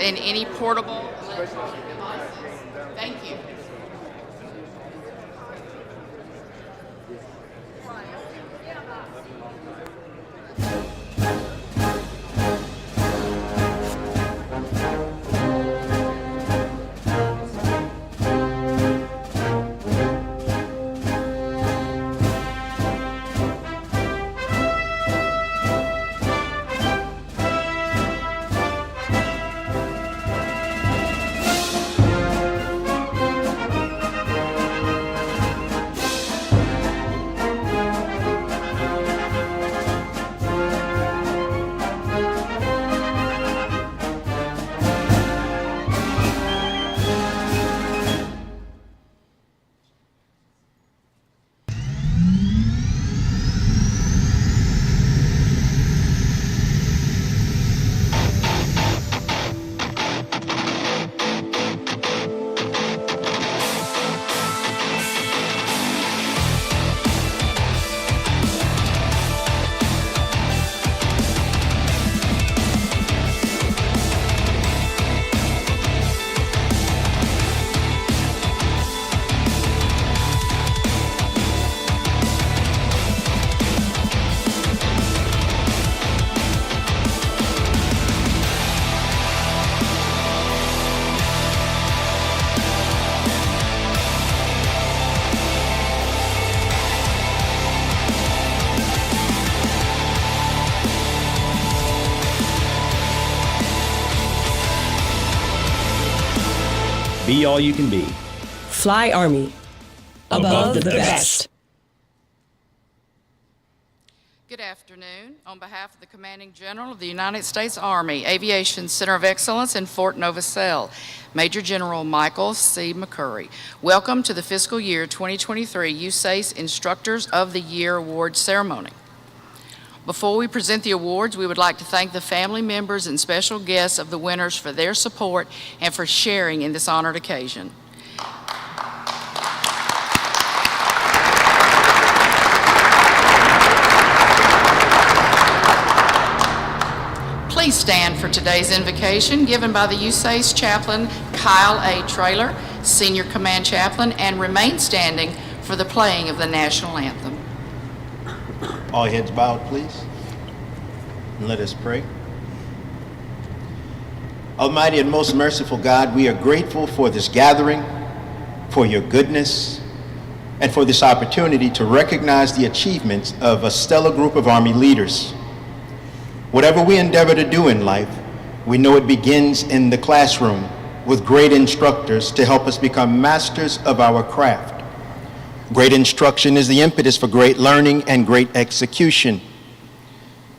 and any portable devices. Thank you. Be all you can be. Fly Army. Above the best. Good afternoon. On behalf of the Commanding General of the United States Army Aviation Center of Excellence in Fort Novosel, Major General Michael C. McCurry, welcome to the fiscal year 2023 USAACE Instructors of the Year Award Ceremony. Before we present the awards, we would like to thank the family members and special guests of the winners for their support and for sharing in this honored occasion. Please stand for today's invocation given by the USAACE Chaplain Kyle A. Traylor, Senior Command Chaplain, and remain standing for the playing of the National Anthem. All heads bowed, please, and let us pray. Almighty and most merciful God, we are grateful for this gathering, for your goodness, and for this opportunity to recognize the achievements of a stellar group of Army leaders. Whatever we endeavor to do in life, we know it begins in the classroom with great instructors to help us become masters of our craft. Great instruction is the impetus for great learning and great execution.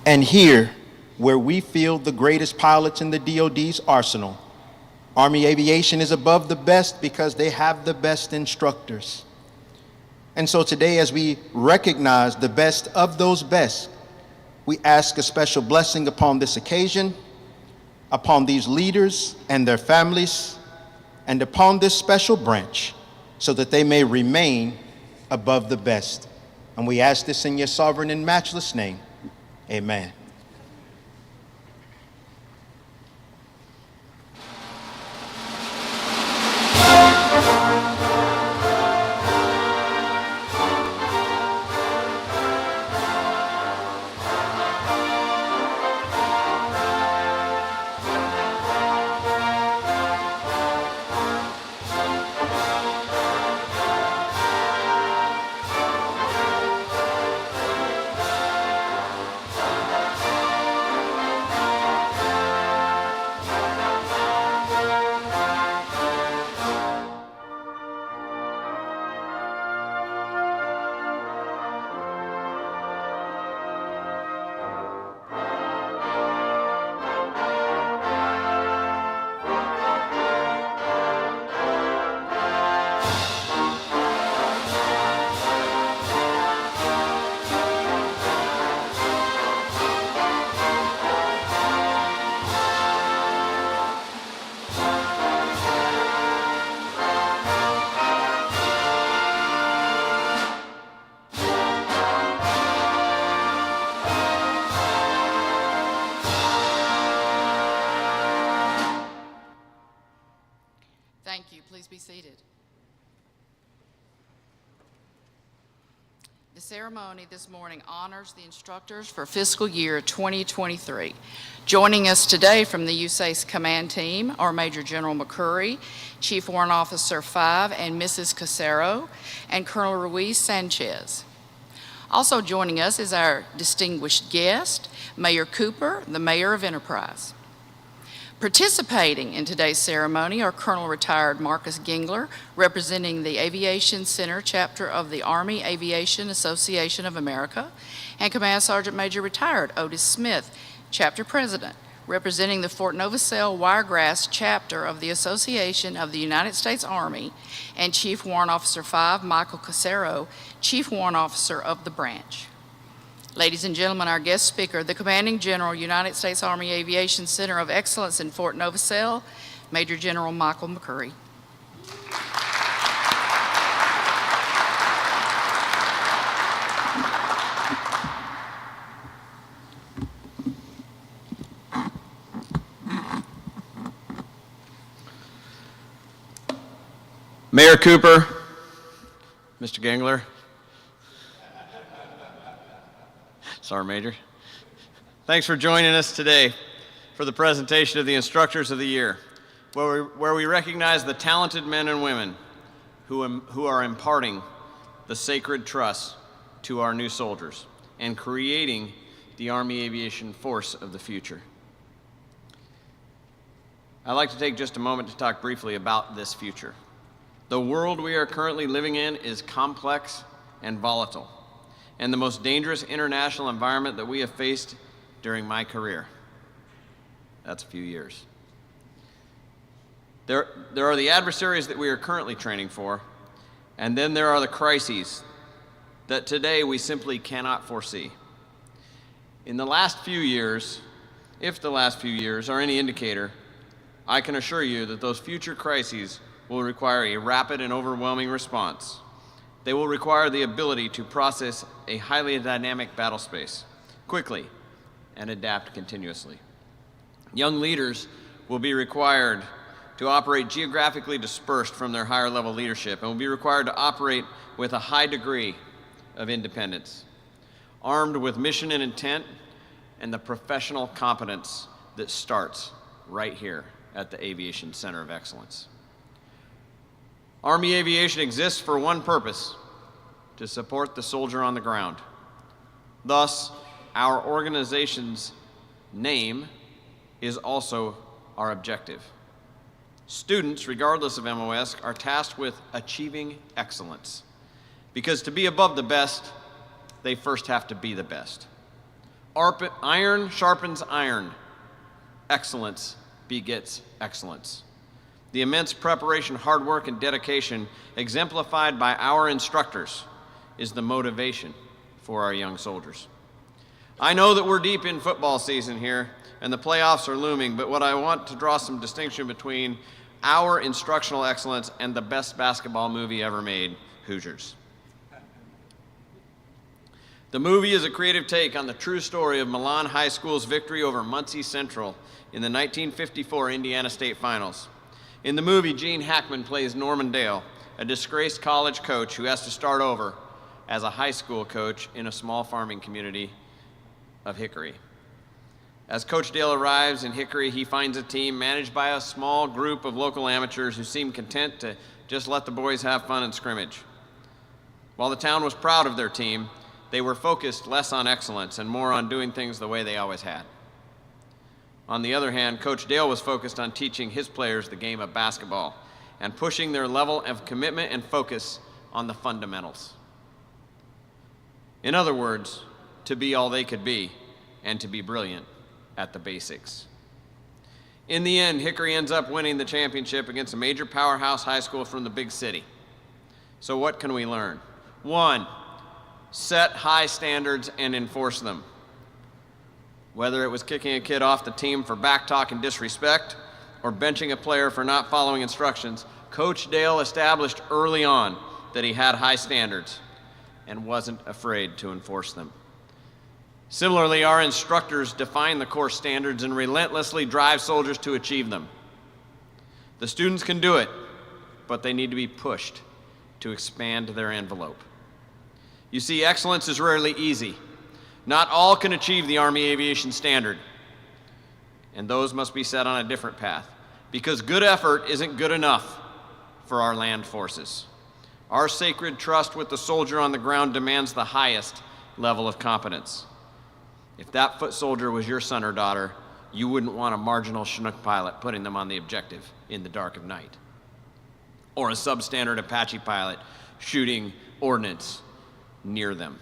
And here, where we field the greatest pilots in the DoD's arsenal, Army Aviation is above the best because they have the best instructors. And so today, as we recognize the best of those best, we ask a special blessing upon this occasion, upon these leaders and their families, and upon this special branch, so that they may remain above the best. And we ask this in your sovereign and matchless name. Amen. Thank you. Please be seated. The ceremony this morning honors the instructors for fiscal year 2023. Joining us today from the USAACE command team are Major General McCurry, Chief Warrant Officer 5 and Mrs. Casero, and Colonel Ruiz Sanchez. Also joining us is our distinguished guest, Mayor Cooper, the Mayor of Enterprise. Participating in today's ceremony are Colonel Retired Marcus Gingler, representing the Aviation Center chapter of the Army Aviation Association of America, and Command Sergeant Major Retired Otis Smith, chapter president, representing the Fort Novosel Wiregrass chapter of the Association of the United States Army, and Chief Warrant Officer 5 Michael Casero, Chief Warrant Officer of the branch. Ladies and gentlemen, our guest speaker, the Commanding General, United States Army Aviation Center of Excellence in Fort Novosel, Major General Michael McCurry. Mayor Cooper, Mr. Gangler, Sergeant Major, thanks for joining us today for the presentation of the Instructors of the Year, where we recognize the talented men and women who are imparting the sacred trust to our new soldiers and creating the Army Aviation Force of the future. I'd like to take just a moment to talk briefly about this future. The world we are currently living in is complex and volatile, and the most dangerous international environment that we have faced during my career. That's a few years. There are the adversaries that we are currently training for, and then there are the crises that today we simply cannot foresee. In the last few years, if the last few years are any indicator, I can assure you that those future crises will require a rapid and overwhelming response. They will require the ability to process a highly dynamic battle space quickly and adapt continuously. Young leaders will be required to operate geographically dispersed from their higher level leadership and will be required to operate with a high degree of independence, armed with mission and intent and the professional competence that starts right here at the Aviation Center of Excellence. Army Aviation exists for one purpose: to support the soldier on the ground. Thus, our organization's name is also our objective. Students, regardless of MOS, are tasked with achieving excellence, because to be above the best, they first have to be the best. Iron sharpens iron. Excellence begets excellence. The immense preparation, hard work, and dedication exemplified by our instructors is the motivation for our young soldiers. I know that we're deep in football season here and the playoffs are looming, but what I want to draw some distinction between our instructional excellence and the best basketball movie ever made, Hoosiers. The movie is a creative take on the true story of Milan High School's victory over Muncie Central in the 1954 Indiana State Finals. In the movie, Gene Hackman plays Norman Dale, a disgraced college coach who has to start over as a high school coach in a small farming community of Hickory. As Coach Dale arrives in Hickory, he finds a team managed by a small group of local amateurs who seem content to just let the boys have fun and scrimmage. While the town was proud of their team, they were focused less on excellence and more on doing things the way they always had. On the other hand, Coach Dale was focused on teaching his players the game of basketball and pushing their level of commitment and focus on the fundamentals. In other words, to be all they could be and to be brilliant at the basics. In the end, Hickory ends up winning the championship against a major powerhouse high school from the big city. So what can we learn? 1, set high standards and enforce them. Whether it was kicking a kid off the team for backtalk and disrespect or benching a player for not following instructions, Coach Dale established early on that he had high standards and wasn't afraid to enforce them. Similarly, our instructors define the course standards and relentlessly drive soldiers to achieve them. The students can do it, but they need to be pushed to expand their envelope. You see, excellence is rarely easy. Not all can achieve the Army Aviation standard, and those must be set on a different path, because good effort isn't good enough for our land forces. Our sacred trust with the soldier on the ground demands the highest level of competence. If that foot soldier was your son or daughter, you wouldn't want a marginal Chinook pilot putting them on the objective in the dark of night, or a substandard Apache pilot shooting ordnance near them.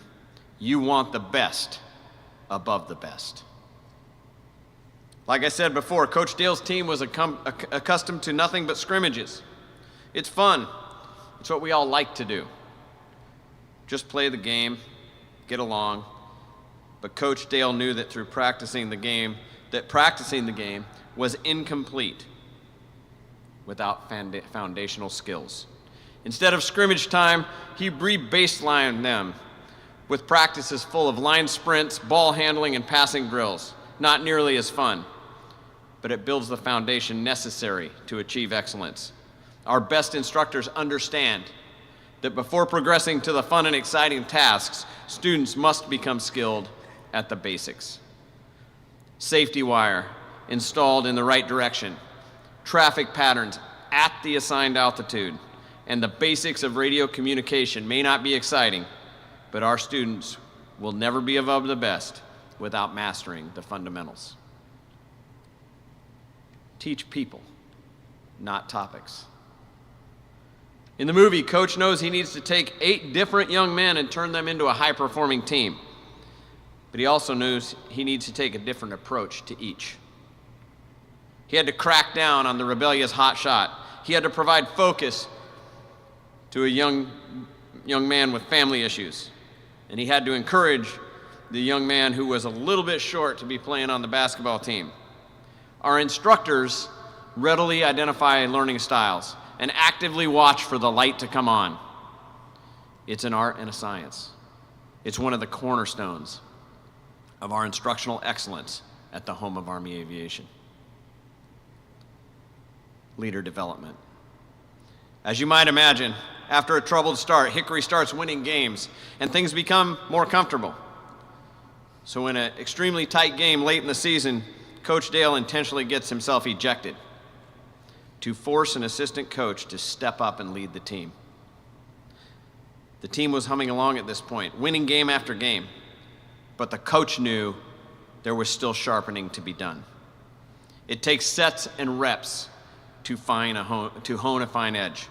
You want the best above the best. Like I said before, Coach Dale's team was accustomed to nothing but scrimmages. It's fun. It's what we all like to do. Just play the game, get along. But Coach Dale knew that through practicing the game was incomplete without foundational skills. Instead of scrimmage time, he re-baselined them with practices full of line sprints, ball handling, and passing drills. Not nearly as fun, but it builds the foundation necessary to achieve excellence. Our best instructors understand that before progressing to the fun and exciting tasks, students must become skilled at the basics. Safety wire installed in the right direction, traffic patterns at the assigned altitude, and the basics of radio communication may not be exciting, but our students will never be above the best without mastering the fundamentals. Teach people, not topics. In the movie, Coach knows he needs to take 8 different young men and turn them into a high-performing team. But he also knows he needs to take a different approach to each. He had to crack down on the rebellious hotshot. He had to provide focus to a young man with family issues. And he had to encourage the young man who was a little bit short to be playing on the basketball team. Our instructors readily identify learning styles and actively watch for the light to come on. It's an art and a science. It's one of the cornerstones of our instructional excellence at the home of Army Aviation. Leader development. As you might imagine, after a troubled start, Hickory starts winning games and things become more comfortable. So in an extremely tight game late in the season, Coach Dale intentionally gets himself ejected to force an assistant coach to step up and lead the team. The team was humming along at this point, winning game after game, but the coach knew there was still sharpening to be done. It takes sets and reps to hone a fine edge.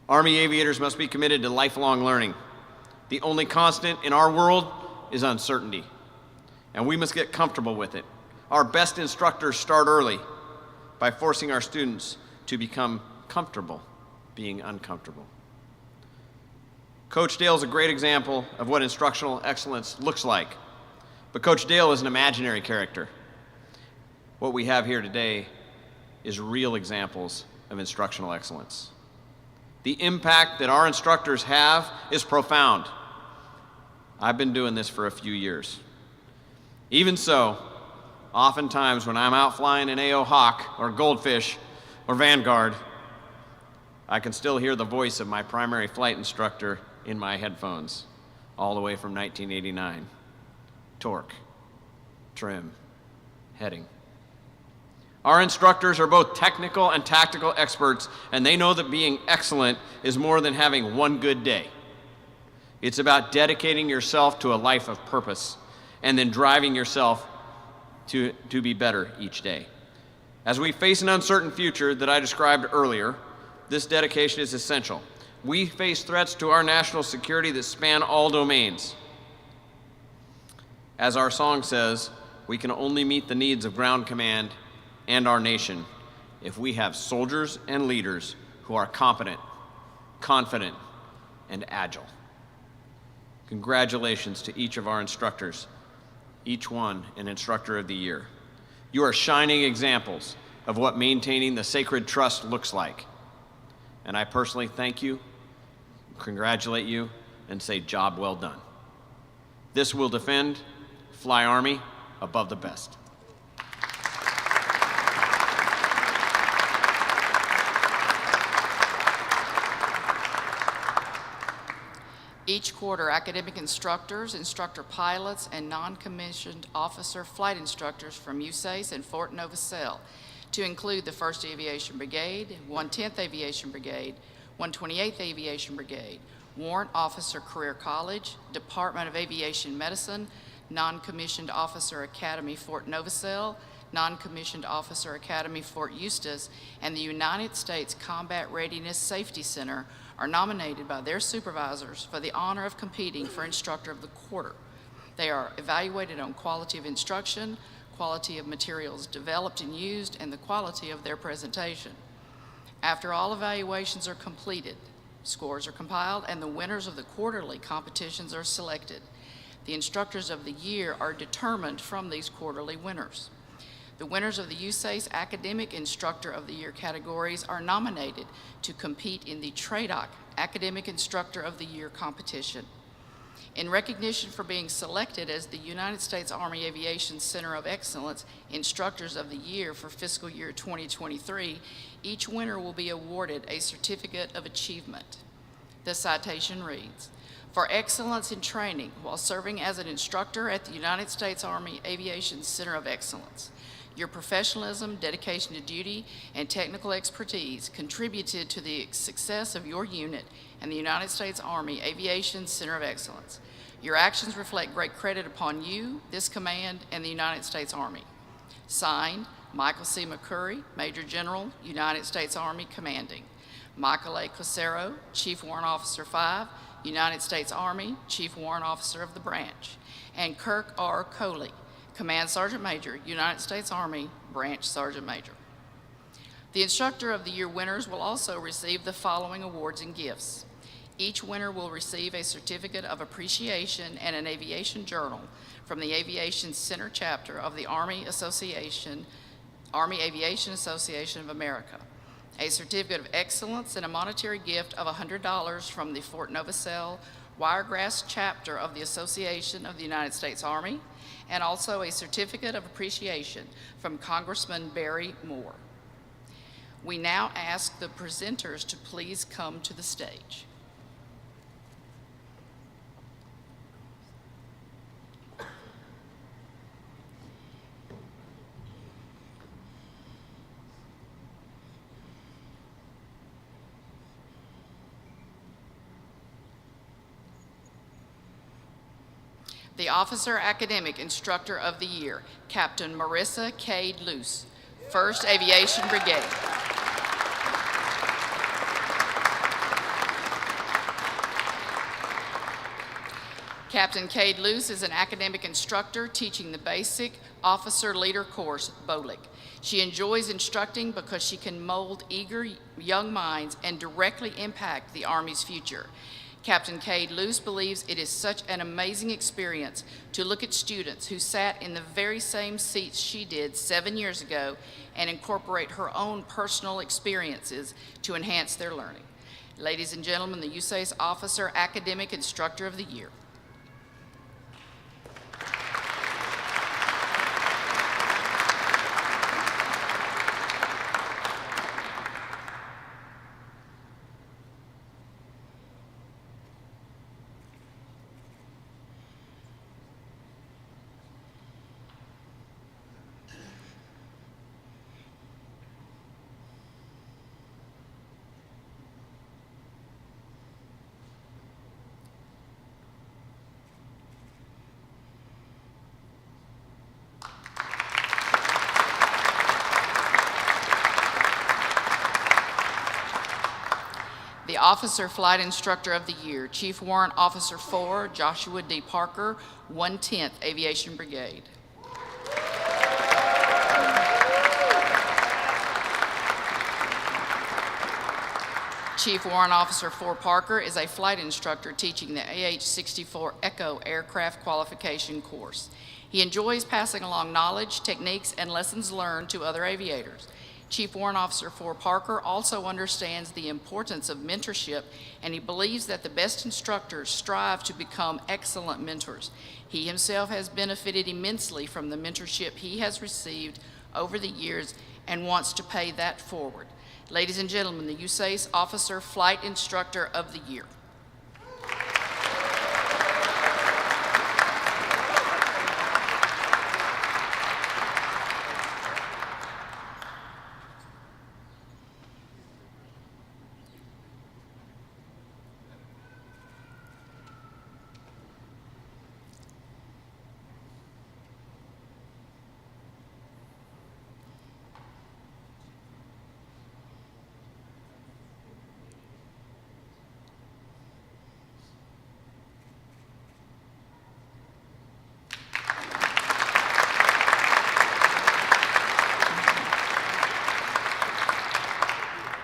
Army aviators must be committed to lifelong learning. The only constant in our world is uncertainty, and we must get comfortable with it. Our best instructors start early by forcing our students to become comfortable being uncomfortable. Coach Dale is a great example of what instructional excellence looks like, but Coach Dale is an imaginary character. What we have here today is real examples of instructional excellence. The impact that our instructors have is profound. I've been doing this for a few years. Even so, oftentimes when I'm out flying an AO Hawk or Goldfish or Vanguard, I can still hear the voice of my primary flight instructor in my headphones, all the way from 1989. Torque, trim, heading. Our instructors are both technical and tactical experts, and they know that being excellent is more than having one good day. It's about dedicating yourself to a life of purpose and then driving yourself to be better each day. As we face an uncertain future that I described earlier, this dedication is essential. We face threats to our national security that span all domains. As our song says, we can only meet the needs of ground command and our nation if we have soldiers and leaders who are competent, confident, and agile. Congratulations to each of our instructors, each one an Instructor of the Year. You are shining examples of what maintaining the sacred trust looks like. And I personally thank you, congratulate you, and say job well done. This will defend, fly Army above the best. Each quarter, academic instructors, instructor pilots, and non-commissioned officer flight instructors from USAACE and Fort Novosel, to include the 1st Aviation Brigade, 110th Aviation Brigade, 128th Aviation Brigade, Warrant Officer Career College, Department of Aviation Medicine, Non-Commissioned Officer Academy Fort Novosel, Non-Commissioned Officer Academy Fort Eustis, and the United States Combat Readiness Safety Center are nominated by their supervisors for the honor of competing for Instructor of the Quarter. They are evaluated on quality of instruction, quality of materials developed and used, and the quality of their presentation. After all evaluations are completed, scores are compiled, and the winners of the quarterly competitions are selected. The Instructors of the Year are determined from these quarterly winners. The winners of the USAACE Academic Instructor of the Year categories are nominated to compete in the TRADOC Academic Instructor of the Year competition. In recognition for being selected as the United States Army Aviation Center of Excellence Instructors of the Year for fiscal year 2023, each winner will be awarded a Certificate of Achievement. The citation reads, "For excellence in training while serving as an instructor at the United States Army Aviation Center of Excellence, your professionalism, dedication to duty, and technical expertise contributed to the success of your unit and the United States Army Aviation Center of Excellence. Your actions reflect great credit upon you, this command, and the United States Army." Signed, Michael C. McCurry, Major General, United States Army Commanding. Michael A. Cosero, Chief Warrant Officer 5, United States Army, Chief Warrant Officer of the branch. And Kirk R. Coley, Command Sergeant Major, United States Army, Branch Sergeant Major. The Instructor of the Year winners will also receive the following awards and gifts. Each winner will receive a Certificate of Appreciation and an Aviation Journal from the Aviation Center chapter of the Army Aviation Association of America, a Certificate of Excellence and a monetary gift of $100 from the Fort Novosel Wiregrass chapter of the Association of the United States Army, and also a Certificate of Appreciation from Congressman Barry Moore. We now ask the presenters to please come to the stage. The Officer Academic Instructor of the Year, Captain Marissa Cade Luce, 1st Aviation Brigade. Captain Cade Luce is an academic instructor teaching the basic officer leader course, BOLIC. She enjoys instructing because she can mold eager young minds and directly impact the Army's future. Captain Cade Luce believes it is such an amazing experience to look at students who sat in the very same seats she did 7 years ago and incorporate her own personal experiences to enhance their learning. Ladies and gentlemen, the USAACE Officer Academic Instructor of the Year. The Officer Flight Instructor of the Year, Chief Warrant Officer 4, Joshua D. Parker, 110th Aviation Brigade. Chief Warrant Officer 4 Parker is a flight instructor teaching the AH-64 Echo aircraft qualification course. He enjoys passing along knowledge, techniques, and lessons learned to other aviators. Chief Warrant Officer 4 Parker also understands the importance of mentorship, and he believes that the best instructors strive to become excellent mentors. He himself has benefited immensely from the mentorship he has received over the years and wants to pay that forward. Ladies and gentlemen, the USAACE Officer Flight Instructor of the Year.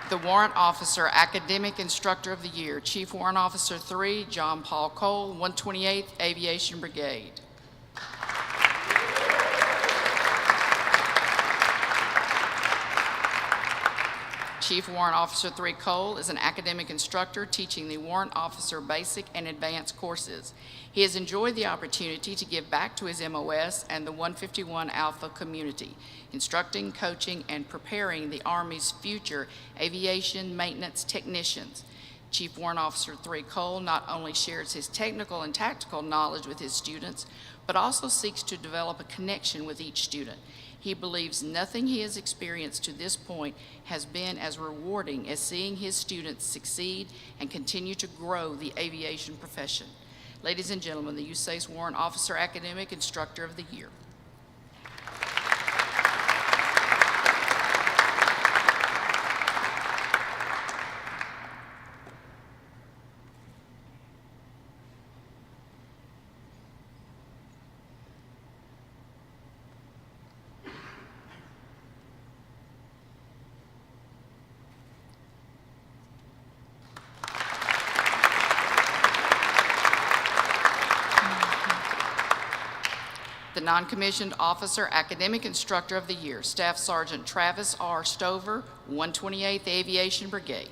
The Warrant Officer Academic Instructor of the Year, Chief Warrant Officer 3, John Paul Cole, 128th Aviation Brigade. Chief Warrant Officer 3 Cole is an academic instructor teaching the Warrant Officer basic and advanced courses. He has enjoyed the opportunity to give back to his MOS and the 151 Alpha community, instructing, coaching, and preparing the Army's future aviation maintenance technicians. Chief Warrant Officer 3 Cole not only shares his technical and tactical knowledge with his students, but also seeks to develop a connection with each student. He believes nothing he has experienced to this point has been as rewarding as seeing his students succeed and continue to grow the aviation profession. Ladies and gentlemen, the USAACE Warrant Officer Academic Instructor of the Year. The Non-Commissioned Officer Academic Instructor of the Year, Staff Sergeant Travis R. Stover, 128th Aviation Brigade.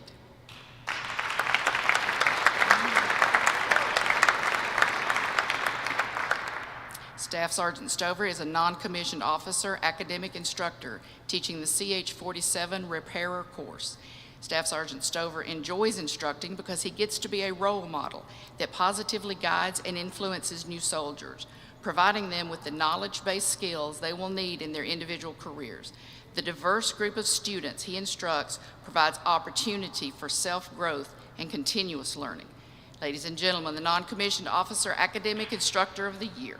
Staff Sergeant Stover is a non-commissioned officer academic instructor teaching the CH-47 Repairer course. Staff Sergeant Stover enjoys instructing because he gets to be a role model that positively guides and influences new soldiers, providing them with the knowledge-based skills they will need in their individual careers. The diverse group of students he instructs provides opportunity for self-growth and continuous learning. Ladies and gentlemen, the Non-Commissioned Officer Academic Instructor of the Year.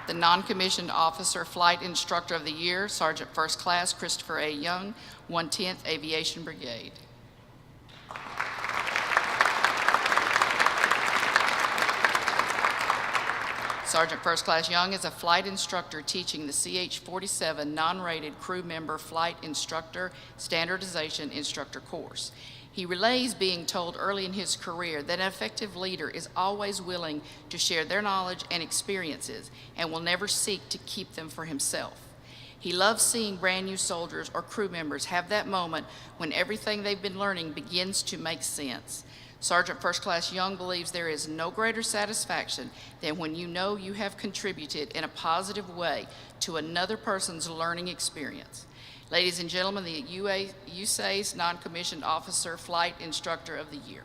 The Non-Commissioned Officer Flight Instructor of the Year, Sergeant First Class Christopher A. Young, 110th Aviation Brigade. Sergeant First Class Young is a flight instructor teaching the CH-47 non-rated crew member flight instructor standardization instructor course. He relays being told early in his career that an effective leader is always willing to share their knowledge and experiences and will never seek to keep them for himself. He loves seeing brand new soldiers or crew members have that moment when everything they've been learning begins to make sense. Sergeant First Class Young believes there is no greater satisfaction than when you know you have contributed in a positive way to another person's learning experience. Ladies and gentlemen, the USAACE Non-Commissioned Officer Flight Instructor of the Year.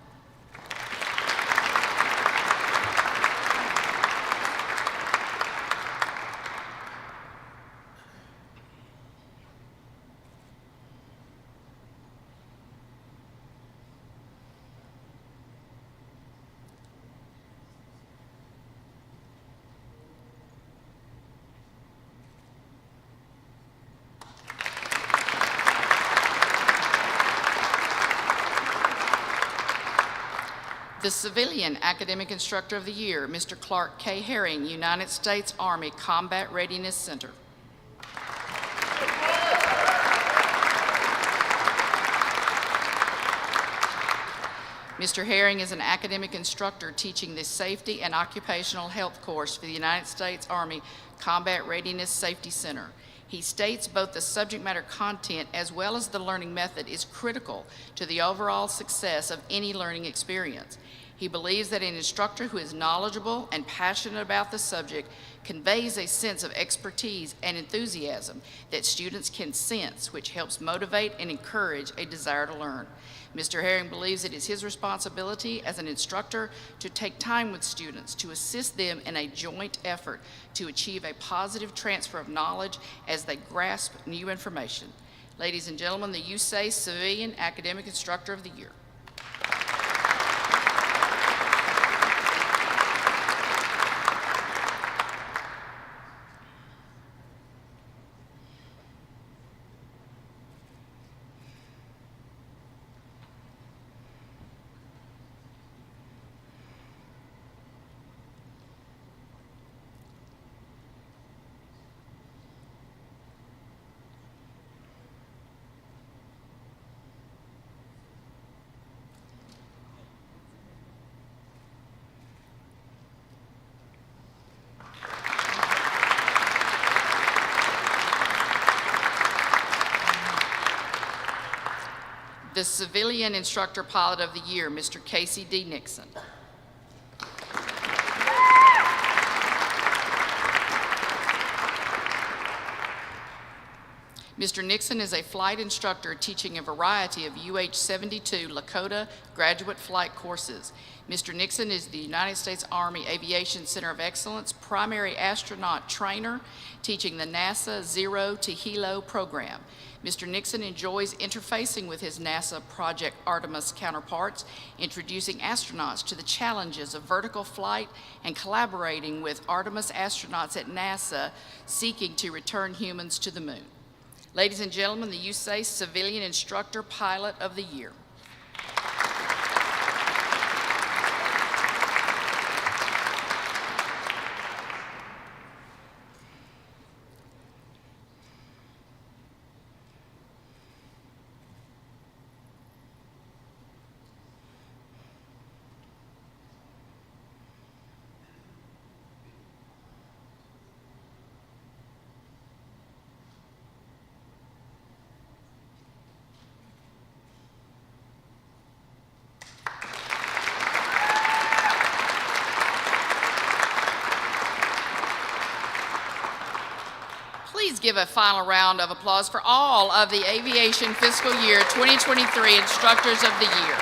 The Civilian Academic Instructor of the Year, Mr. Clark K. Herring, United States Army Combat Readiness Center. Mr. Herring is an academic instructor teaching the Safety and Occupational Health course for the United States Army Combat Readiness Safety Center. He states both the subject matter content as well as the learning method is critical to the overall success of any learning experience. He believes that an instructor who is knowledgeable and passionate about the subject conveys a sense of expertise and enthusiasm that students can sense, which helps motivate and encourage a desire to learn. Mr. Herring believes it is his responsibility as an instructor to take time with students to assist them in a joint effort to achieve a positive transfer of knowledge as they grasp new information. Ladies and gentlemen, the USAACE Civilian Academic Instructor of the Year. The Civilian Instructor Pilot of the Year, Mr. Casey D. Nixon. Mr. Nixon is a flight instructor teaching a variety of UH-72 Lakota graduate flight courses. Mr. Nixon is the United States Army Aviation Center of Excellence primary astronaut trainer teaching the NASA Zero to Hilo program. Mr. Nixon enjoys interfacing with his NASA Project Artemis counterparts, introducing astronauts to the challenges of vertical flight and collaborating with Artemis astronauts at NASA seeking to return humans to the moon. Ladies and gentlemen, the USAACE Civilian Instructor Pilot of the Year. Please give a final round of applause for all of the Aviation Fiscal Year 2023 Instructors of the Year.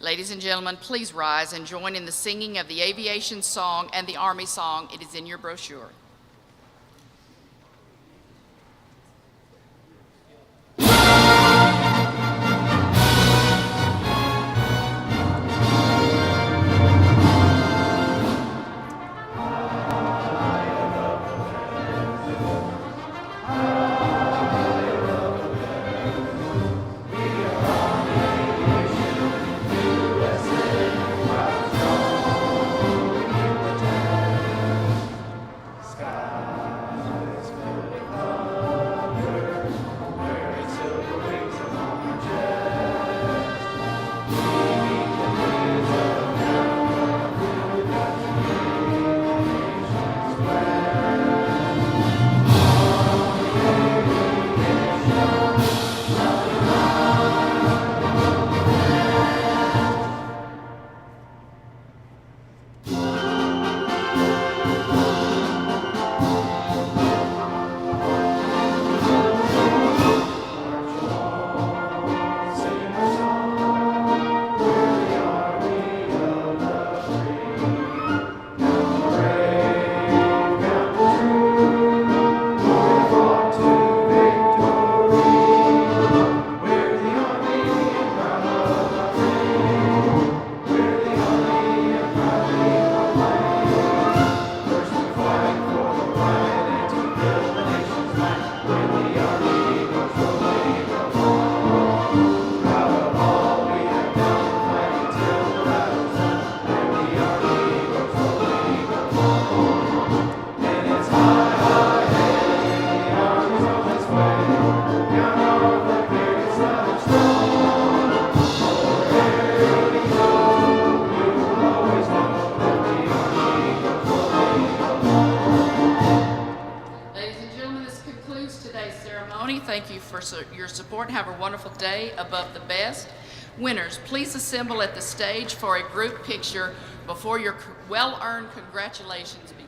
Ladies and gentlemen, please rise and join in the singing of the Aviation song and the Army song. It is in your brochure. Thank you for your support. Have a wonderful day above the best. Winners, please assemble at the stage for a group picture before your well-earned congratulations begin.